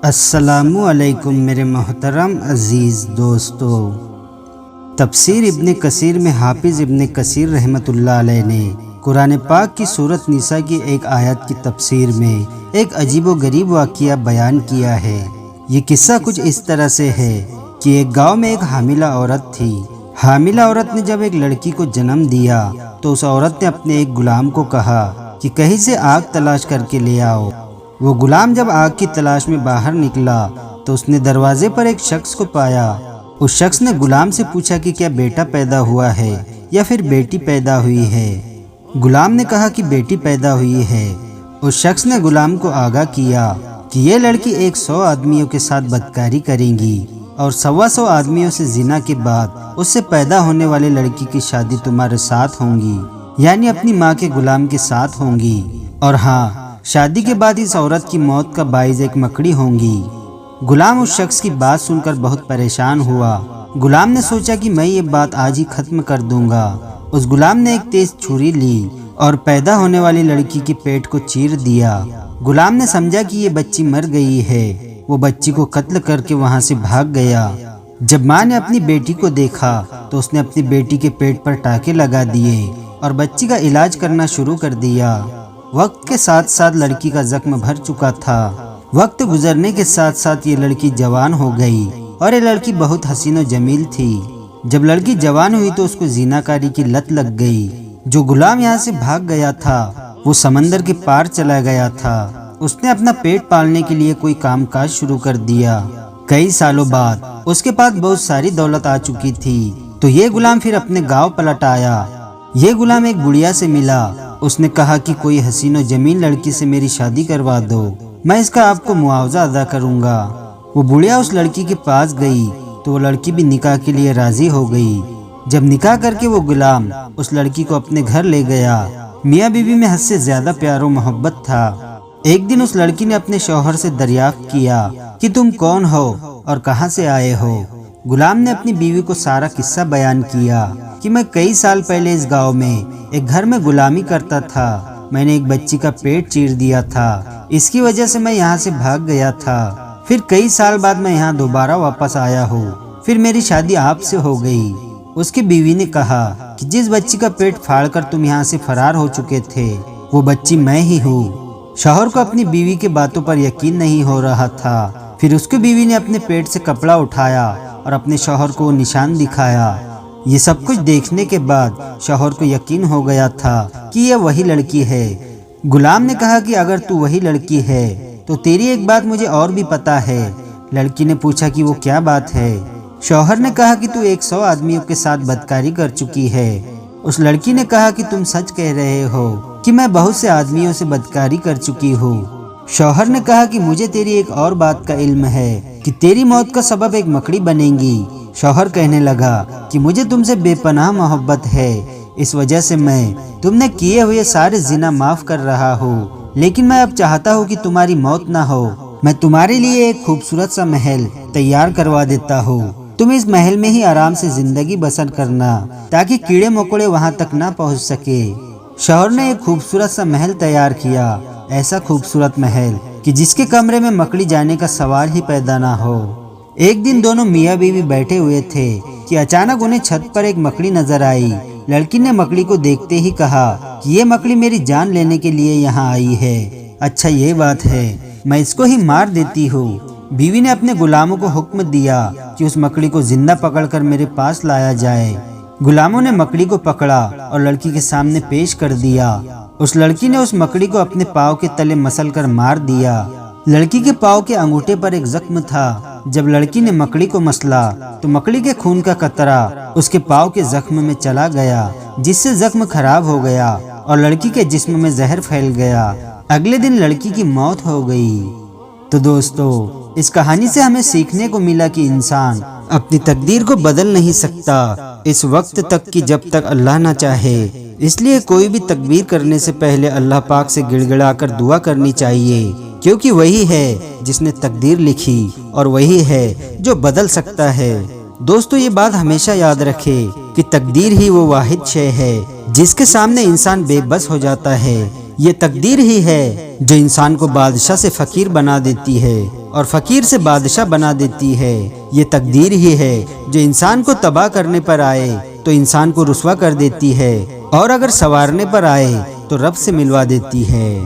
السلام علیکم میرے محترم عزیز دوستو۔ تفسیر ابن کثیر میں حافظ ابن کثیر رحمۃ اللہ علیہ نے قرآن پاک کی سورۃ نساء کی ایک آیت کی تفسیر میں ایک عجیب و غریب واقعہ بیان کیا ہے۔ یہ قصہ کچھ اس طرح سے ہے کہ ایک گاؤں میں ایک حاملہ عورت تھی۔ حاملہ عورت نے جب ایک لڑکی کو جنم دیا تو اس عورت نے اپنے ایک غلام کو کہا کہ کہیں سے آگ تلاش کر کے لے آؤ۔ وہ غلام جب آگ کی تلاش میں باہر نکلا تو اس نے دروازے پر ایک شخص کو پایا۔ اس شخص نے غلام سے پوچھا کہ کیا بیٹا پیدا ہوا ہے یا پھر بیٹی پیدا ہوئی ہے۔ غلام نے کہا کہ بیٹی پیدا ہوئی ہے۔ اس شخص نے غلام کو آگاہ کیا کہ یہ لڑکی 100 آدمیوں کے ساتھ بدکاری کریں گی اور 125 آدمیوں سے زنا کے بعد اس سے پیدا ہونے والے لڑکی کی شادی تمہارے ساتھ ہوں گی، یعنی اپنی ماں کے غلام کے ساتھ ہوں گی، اور ہاں، شادی کے بعد اس عورت کی موت کا باعث ایک مکڑی ہوں گی۔ غلام اس شخص کی بات سن کر بہت پریشان ہوا۔ غلام نے سوچا کہ میں یہ بات آج ہی ختم کر دوں گا۔ اس غلام نے ایک تیز چھری لی اور پیدا ہونے والی لڑکی کے پیٹ کو چیر دیا۔ غلام نے سمجھا کہ یہ بچی مر گئی ہے۔ وہ بچی کو قتل کر کے وہاں سے بھاگ گیا۔ جب ماں نے اپنی بیٹی کو دیکھا تو اس نے اپنی بیٹی کے پیٹ پر ٹانکے لگا دیے اور بچی کا علاج کرنا شروع کر دیا۔ وقت کے ساتھ ساتھ لڑکی کا زخم بھر چکا تھا۔ وقت گزرنے کے ساتھ ساتھ یہ لڑکی جوان ہو گئی اور یہ لڑکی بہت حسین و جمیل تھی۔ جب لڑکی جوان ہوئی تو اس کو زیناکاری کی لت لگ گئی۔ جو غلام یہاں سے بھاگ گیا تھا وہ سمندر کے پار چلا گیا تھا۔ اس نے اپنا پیٹ پالنے کے لیے کوئی کام کاج شروع کر دیا۔ کئی سالوں بعد اس کے پاس بہت ساری دولت آ چکی تھی تو یہ غلام پھر اپنے گاؤں پلٹ آیا۔ یہ غلام ایک بڑھیا سے ملا۔ اس نے کہا کہ کوئی حسین و جمیل لڑکی سے میری شادی کروا دو، میں اس کا آپ کو معاوضہ ادا کروں گا۔ وہ بڑھیا اس لڑکی کے پاس گئی تو وہ لڑکی بھی نکاح کے لیے راضی ہو گئی۔ جب نکاح کر کے وہ غلام اس لڑکی کو اپنے گھر لے گیا، میاں بیوی میں حد سے زیادہ پیار و محبت تھا۔ ایک دن اس لڑکی نے اپنے شوہر سے دریافت کیا کہ تم کون ہو اور کہاں سے آئے ہو۔ غلام نے اپنی بیوی کو سارا قصہ بیان کیا کہ میں کئی سال پہلے اس گاؤں میں ایک گھر میں غلامی کرتا تھا۔ میں نے ایک بچی کا پیٹ چیر دیا تھا، اس کی وجہ سے میں یہاں سے بھاگ گیا تھا۔ پھر کئی سال بعد میں یہاں دوبارہ واپس آیا ہوں، پھر میری شادی آپ سے ہو گئی۔ اس کی بیوی نے کہا کہ جس بچی کا پیٹ پھاڑ کر تم یہاں سے فرار ہو چکے تھے وہ بچی میں ہی ہوں۔ شوہر کو اپنی بیوی کی باتوں پر یقین نہیں ہو رہا تھا۔ پھر اس کی بیوی نے اپنے پیٹ سے کپڑا اٹھایا اور اپنے شوہر کو وہ نشان دکھایا۔ یہ سب کچھ دیکھنے کے بعد شوہر کو یقین ہو گیا تھا کہ یہ وہی لڑکی ہے۔ غلام نے کہا کہ اگر تو وہی لڑکی ہے تو تیری ایک بات مجھے اور بھی پتا ہے۔ لڑکی نے پوچھا کہ وہ کیا بات ہے؟ شوہر نے کہا کہ تو 100 آدمیوں کے ساتھ بدکاری کر چکی ہے۔ اس لڑکی نے کہا کہ تم سچ کہہ رہے ہو کہ میں بہت سے آدمیوں سے بدکاری کر چکی ہوں۔ شوہر نے کہا کہ مجھے تیری ایک اور بات کا علم ہے کہ تیری موت کا سبب ایک مکڑی بنے گی۔ شوہر کہنے لگا کہ مجھے تم سے بے پناہ محبت ہے، اس وجہ سے میں تم نے کیے ہوئے سارے زنا معاف کر رہا ہوں، لیکن میں اب چاہتا ہوں کہ تمہاری موت نہ ہو۔ میں تمہارے لیے ایک خوبصورت سا محل تیار کروا دیتا ہوں۔ تم اس محل میں ہی آرام سے زندگی بسر کرنا تاکہ کیڑے مکوڑے وہاں تک نہ پہنچ سکے۔ شوہر نے ایک خوبصورت سا محل تیار کیا، ایسا خوبصورت محل کہ جس کے کمرے میں مکڑی جانے کا سوال ہی پیدا نہ ہو۔ ایک دن دونوں میاں بیوی بیٹھے ہوئے تھے کہ اچانک انہیں چھت پر ایک مکڑی نظر آئی۔ لڑکی نے مکڑی کو دیکھتے ہی کہا کہ یہ مکڑی میری جان لینے کے لیے یہاں آئی ہے۔ اچھا یہ بات ہے، میں اس کو ہی مار دیتی ہوں۔ بیوی نے اپنے غلاموں کو حکم دیا کہ اس مکڑی کو زندہ پکڑ کر میرے پاس لایا جائے۔ غلاموں نے مکڑی کو پکڑا اور لڑکی کے سامنے پیش کر دیا۔ اس لڑکی نے اس مکڑی کو اپنے پاؤں کے تلے مسل کر مار دیا۔ لڑکی کے پاؤں کے انگوٹھے پر ایک زخم تھا۔ جب لڑکی نے مکڑی کو مسلا تو مکڑی کے خون کا قطرہ اس کے پاؤں کے زخم میں چلا گیا، جس سے زخم خراب ہو گیا اور لڑکی کے جسم میں زہر پھیل گیا۔ اگلے دن لڑکی کی موت ہو گئی۔ تو دوستو، اس کہانی سے ہمیں سیکھنے کو ملا کہ انسان اپنی تقدیر کو بدل نہیں سکتا اس وقت تک کہ جب تک اللہ نہ چاہے۔ اس لیے کوئی بھی تکبیر کرنے سے پہلے اللہ پاک سے گڑ گڑا کر دعا کرنی چاہیے، کیونکہ وہی ہے جس نے تقدیر لکھی اور وہی ہے جو بدل سکتا ہے۔ دوستو، یہ بات ہمیشہ یاد رکھے کہ تقدیر ہی وہ واحد شے ہے جس کے سامنے انسان بے بس ہو جاتا ہے۔ یہ تقدیر ہی ہے جو انسان کو بادشاہ سے فقیر بنا دیتی ہے۔ اور فقیر سے بادشاہ بنا دیتی ہے۔ یہ تقدیر ہی ہے جو انسان کو تباہ کرنے پر آئے تو انسان کو رسوا کر دیتی ہے، اور اگر سنوارنے پر آئے تو رب سے ملوا دیتی ہے۔